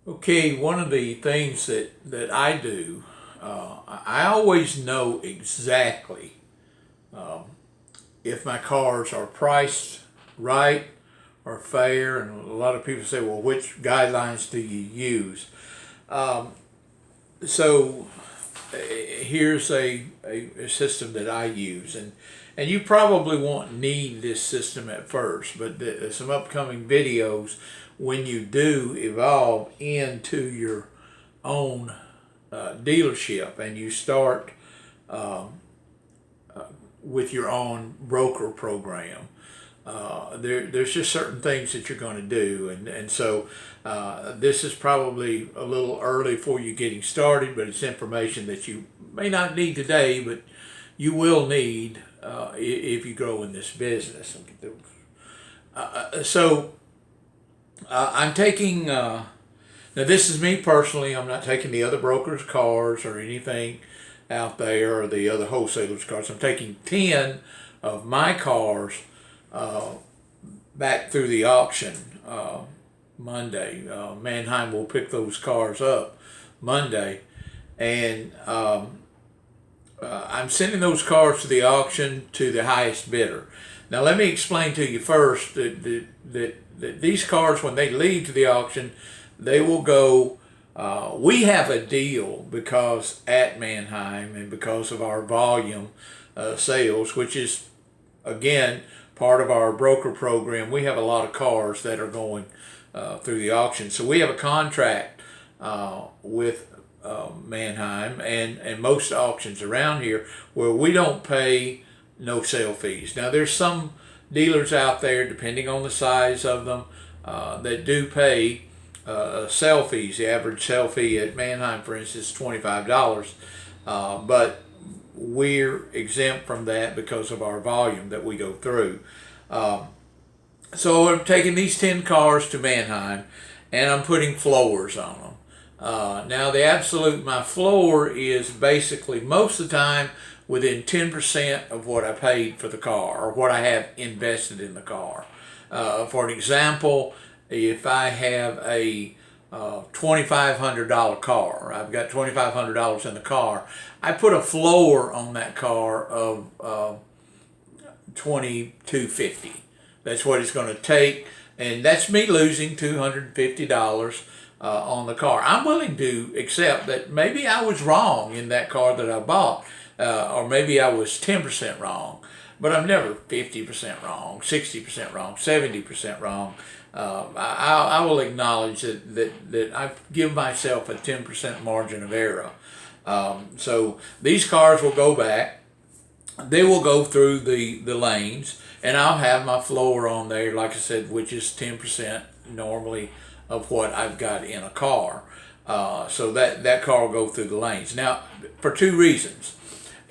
Okay, one of the things that I do, I always know exactly if my cars are priced right or fair, and a lot of people say, well, which guidelines do you use? Um, so here's a system that I use, and you probably won't need this system at first, but there's some upcoming videos when you do evolve into your own dealership and you start with your own broker program. There's just certain things that you're going to do, and so this is probably a little early for you getting started, but it's information that you may not need today, but you will need if you grow in this business. So I'm taking, now this is me personally, I'm not taking the other brokers' cars or anything out there or the other wholesalers' cars. I'm taking 10 of my cars back through the auction Monday. Manheim will pick those cars up Monday, and I'm sending those cars to the auction to the highest bidder. Now let me explain to you first that these cars, when they leave to the auction, they will go, we have a deal because at Manheim and because of our volume sales, which is, again, part of our broker program. We have a lot of cars that are going through the auction. So we have a contract with Manheim and most auctions around here where we don't pay no sale fees. Now there's some dealers out there, depending on the size of them, that do pay sale fees. The average sale fee at Manheim, for instance, is $25, but we're exempt from that because of our volume that we go through. So I'm taking these 10 cars to Manheim and I'm putting floors on them. Now my floor is basically most of the time within 10% of what I paid for the car or what I have invested in the car. For an example, if I have a $2,500 car, I've got $2,500 in the car, I put a floor on that car of $2,250. That's what it's going to take, and that's me losing $250 on the car. I'm willing to accept that maybe I was wrong in that car that I bought, or maybe I was 10% wrong, but I'm never 50% wrong, 60% wrong, 70% wrong. I will acknowledge that I give myself a 10% margin of error. So these cars will go back. They will go through the lanes, and I'll have my floor on there, like I said, which is 10% normally of what I've got in a car. So that car will go through the lanes. Now, for two reasons.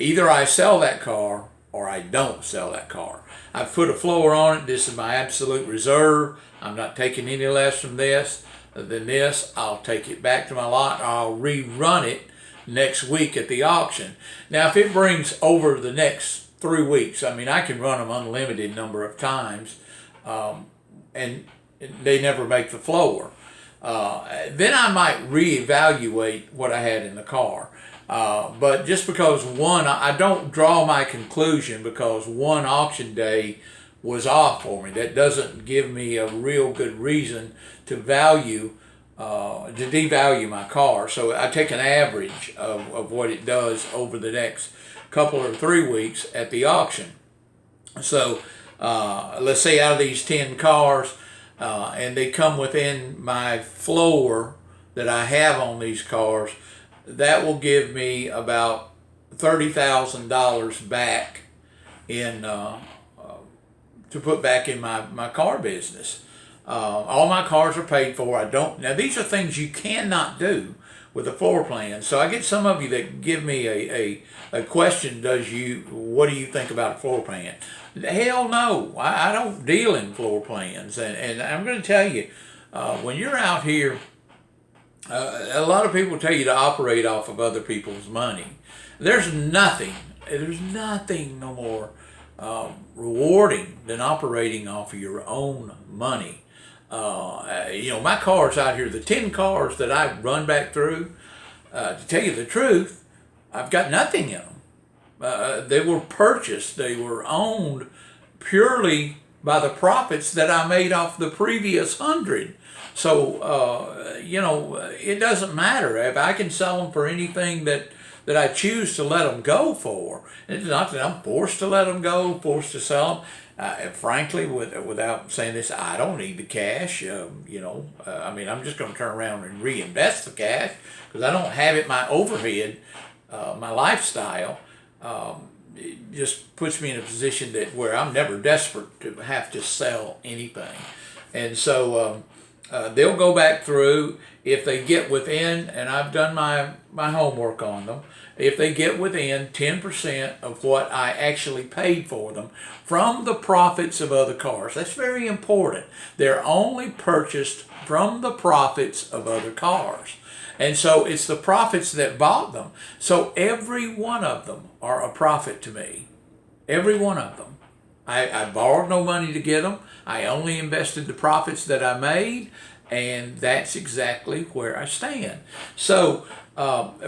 Either I sell that car or I don't sell that car. I've put a floor on it. This is my absolute reserve. I'm not taking any less from this than this. I'll take it back to my lot. I'll rerun it next week at the auction. Now, if it brings over the next 3 weeks, I mean, I can run them unlimited number of times, and they never make the floor. Then I might reevaluate what I had in the car. But just because I don't draw my conclusion because one auction day was off for me. That doesn't give me a real good reason to devalue my car. So I take an average of what it does over the next couple or 3 weeks at the auction. So let's say out of these 10 cars, and they come within my floor that I have on these cars, that will give me about $30,000 back in to put back in my car business. All my cars are paid for. Now these are things you cannot do with a floor plan. So I get some of you that give me a question, what do you think about a floor plan? Hell no, I don't deal in floor plans. And I'm going to tell you, when you're out here, a lot of people tell you to operate off of other people's money. There's nothing no more rewarding than operating off of your own money. My cars out here, the 10 cars that I run back through, to tell you the truth, I've got nothing in them. They were purchased, they were owned purely by the profits that I made off the previous 100. So, it doesn't matter if I can sell them for anything that I choose to let them go for. It's not that I'm forced to let them go, forced to sell them. Frankly, without saying this, I don't need the cash. I'm just going to turn around and reinvest the cash because I don't have it. My overhead, my lifestyle, it just puts me in a position where I'm never desperate to have to sell anything. And so they'll go back through if they get within, and I've done my homework on them, if they get within 10% of what I actually paid for them from the profits of other cars. That's very important. They're only purchased from the profits of other cars. And so it's the profits that bought them. So every one of them are a profit to me. Every one of them. I borrowed no money to get them. I only invested the profits that I made, and that's exactly where I stand. So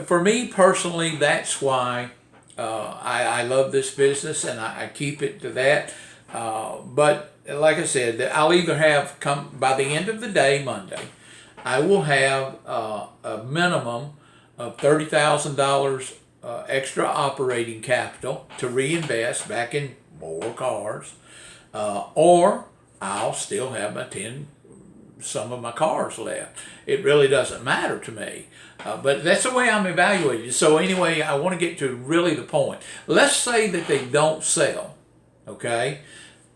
for me personally, that's why I love this business, and I keep it to that. But like I said, I'll either have come by the end of the day, Monday, I will have a minimum of $30,000 extra operating capital to reinvest back in more cars, or I'll still have some of my cars left. It really doesn't matter to me. But that's the way I'm evaluating. So anyway, I want to get to really the point. Let's say that they don't sell, okay?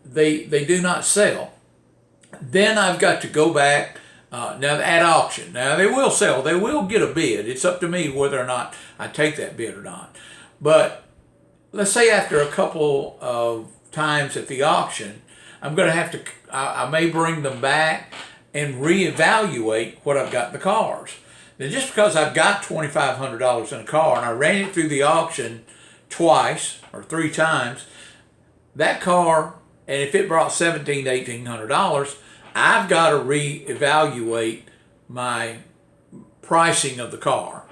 They do not sell. Then I've got to go back now at auction. Now they will sell. They will get a bid. It's up to me whether or not I take that bid or not. But let's say after a couple of times at the auction, I'm going to have to, I may bring them back and reevaluate what I've got in the cars. Now, just because I've got $2,500 in a car and I ran it through the auction twice or 3 times, that car, and if it brought $1,700 to $1,800, I've got to reevaluate my pricing of the car.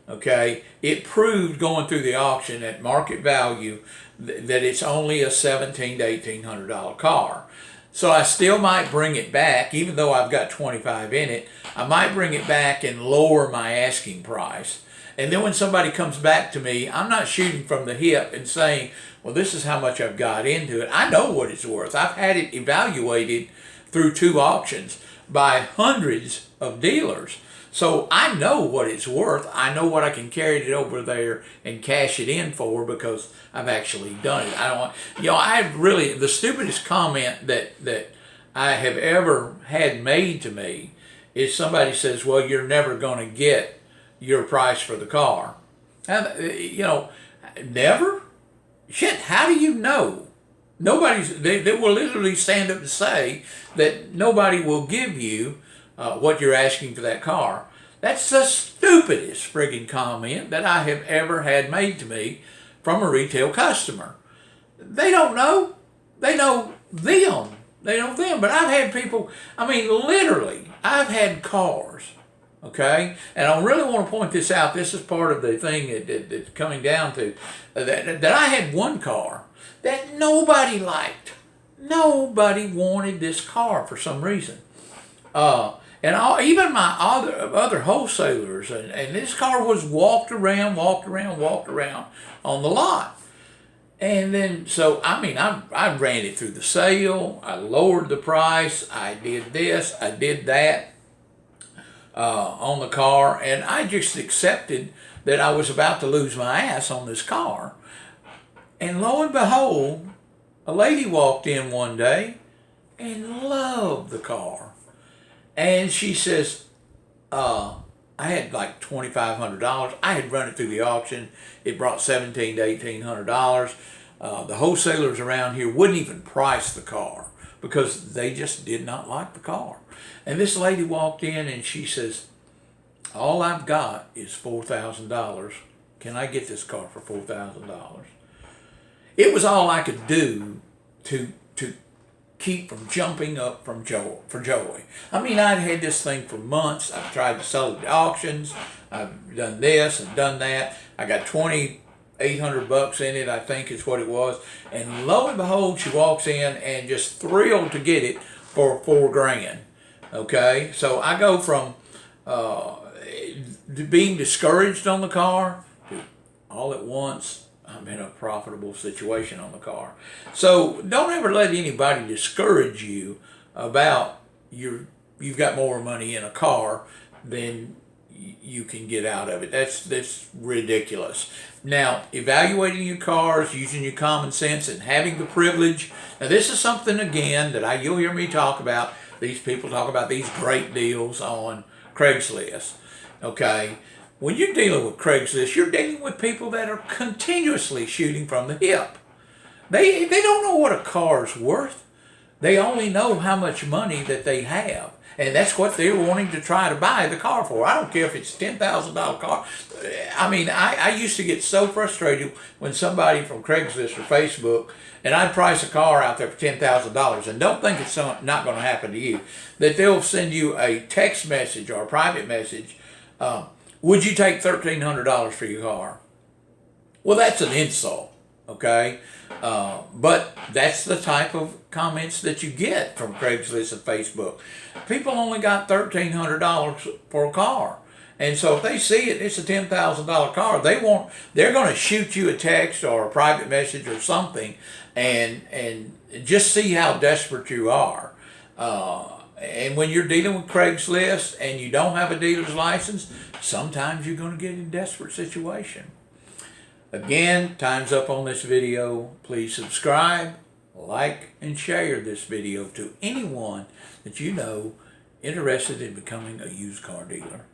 Okay, it proved going through the auction at market value that it's only a $1,700 to $1,800 car. So I still might bring it back, even though I've got 25 in it. I might bring it back and lower my asking price. And then when somebody comes back to me, I'm not shooting from the hip and saying, well, this is how much I've got into it. I know what it's worth. I've had it evaluated through 2 auctions by hundreds of dealers. So I know what it's worth. I know what I can carry it over there and cash it in for because I've actually done it. I have really, the stupidest comment that I have ever had made to me is somebody says, well, you're never going to get your price for the car. Never? Shit, how do you know? They will literally stand up and say that nobody will give you what you're asking for that car. That's the stupidest friggin' comment that I have ever had made to me from a retail customer. They don't know. They know them. They know them. But I've had people, literally, I've had cars, okay? And I really want to point this out. This is part of the thing that's coming down to, that I had one car that nobody liked. Nobody wanted this car for some reason. Even my other wholesalers, and this car was walked around on the lot. And then, so, I ran it through the sale, I lowered the price, I did this, I did that on the car, and I just accepted that I was about to lose my ass on this car. And lo and behold, a lady walked in one day and loved the car. And she says, I had like $2,500. I had run it through the auction. It brought $1,700 to $1,800. The wholesalers around here wouldn't even price the car because they just did not like the car. And this lady walked in and she says, all I've got is $4,000. Can I get this car for $4,000? It was all I could do to keep from jumping up from for joy. I mean, I'd had this thing for months. I've tried to sell it at auctions. I've done this and done that. I got $2,800 in it, I think is what it was. And lo and behold, she walks in and just thrilled to get it for $4,000. Okay, so I go from being discouraged on the car to all at once I'm in a profitable situation on the car. So don't ever let anybody discourage you about you've got more money in a car than you can get out of it. That's ridiculous. Now, evaluating your cars, using your common sense, and having the privilege. Now, this is something again that you'll hear me talk about. These people talk about these great deals on Craigslist. Okay, when you're dealing with Craigslist, you're dealing with people that are continuously shooting from the hip. They don't know what a car's worth. They only know how much money that they have. And that's what they're wanting to try to buy the car for. I don't care if it's a $10,000 car. I mean, I used to get so frustrated when somebody from Craigslist or Facebook, and I'd price a car out there for $10,000, and don't think it's not going to happen to you, that they'll send you a text message or a private message. Would you take $1,300 for your car? Well, that's an insult, okay? But that's the type of comments that you get from Craigslist and Facebook. People only got $1,300 for a car. And so if they see it's a $10,000 car, they're going to shoot you a text or a private message or something and just see how desperate you are. And when you're dealing with Craigslist and you don't have a dealer's license, sometimes you're going to get in a desperate situation. Again, time's up on this video. Please subscribe, like, and share this video to anyone that you know interested in becoming a used car dealer.